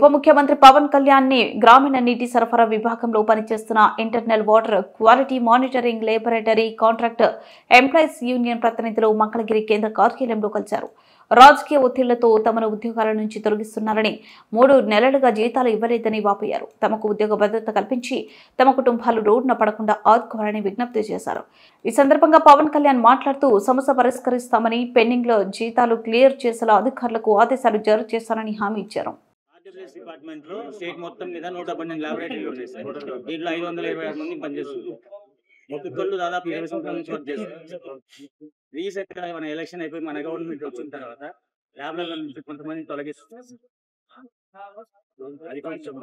ఉప ముఖ్యమంత్రి పవన్ కళ్యాణ్ ని గ్రామీణ నీటి సరఫరా విభాగంలో పనిచేస్తున్న internal water quality monitoring laboratory contract employees union ప్రతినిధులు మంగళగిరి కేంద్ర కార్యాలయంలో కలిశారు. రాజకీయ ఒత్తిళ్లతో తమను ఉద్యోగాల నుంచి తొలగిస్తున్నారని, 3 నెలలుగా జీతాలు ఇవ్వలేదని వాపోయారు. తమకు ఉద్యోగ భద్రత కల్పించి తమ కుటుంబాలు రోడ్డున పడకుండా ఆదుకోవాలని విజ్ఞప్తి చేశారు. ఈ సందర్భంగా పవన్ కళ్యాణ్ మాట్లాడుతూ సమస్య పరిష్కరిస్తామని, పెండింగ్ లో జీతాలు క్లియర్ చేసేలా అధికారులకు ఆదేశాలు జారీ చేస్తారని హామీ ఇచ్చారు. డిపార్ట్మెంట్ లో స్టేట్ మొత్తం మీద 118 ల్యాబొరేటరీలు ఉన్నాయి సార్. దీంట్లో 526 మంది పనిచేస్తున్నారు. ఒక్కొక్కళ్ళు దాదాపు 20 సంవత్సరాల నుంచి వర్క్ చేస్తారు. రీసెంట్ గా మన ఎలక్షన్ అయిపోయి మన గవర్నమెంట్ వచ్చిన తర్వాత ల్యాబ్లలో నుంచి కొంతమంది తొలగిస్తున్నారు. అది కొంచెం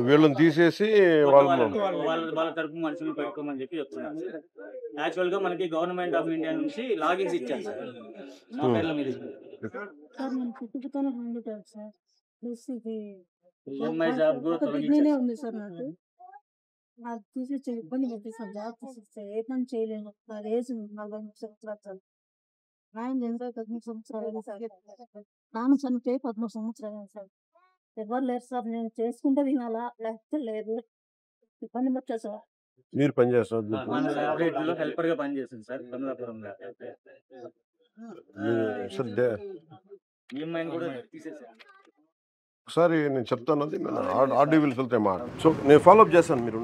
వీళ్ళని తీసేసి వాళ్ళ తరపు మనుషులు పెట్టుకోమని చెప్పి చెప్తున్నారు. యాక్చువల్ గా మనకి గవర్నమెంట్ ఆఫ్ ఇండియా నుంచి లాగిన్స్ ఇచ్చారు సార్. మా పేర్ల మీద ఈఎంఐ జాబ్ కూడా నాకు తీసి ఇబ్బంది పెట్టేసాను. జాబ్ తీసిస్తే ఏ పని చేయలేను. నా ఏజ్ 43 సంవత్సరాలు. ఆయన 9 సంవత్సరాలు సార్. నాన్న చనిపోయి 13 సంవత్సరాలు సార్. ఎవరు లేరు సార్. నేను చేసుకుంటే వినాలా, లేకపోతే లేదు. ఇబ్బంది పెట్టా సార్. మీరు పని చేస్తారు హెల్పర్ గా పనిచేస్తుంది సార్. కమలాపురంలో ఈఎంఐ కూడా తీసేసారు. ఒకసారి నేను చెప్తాను, అది ఆర్డీ వెళ్తే మాట. సో నేను ఫాలోఅప్ చేస్తాను, మీరు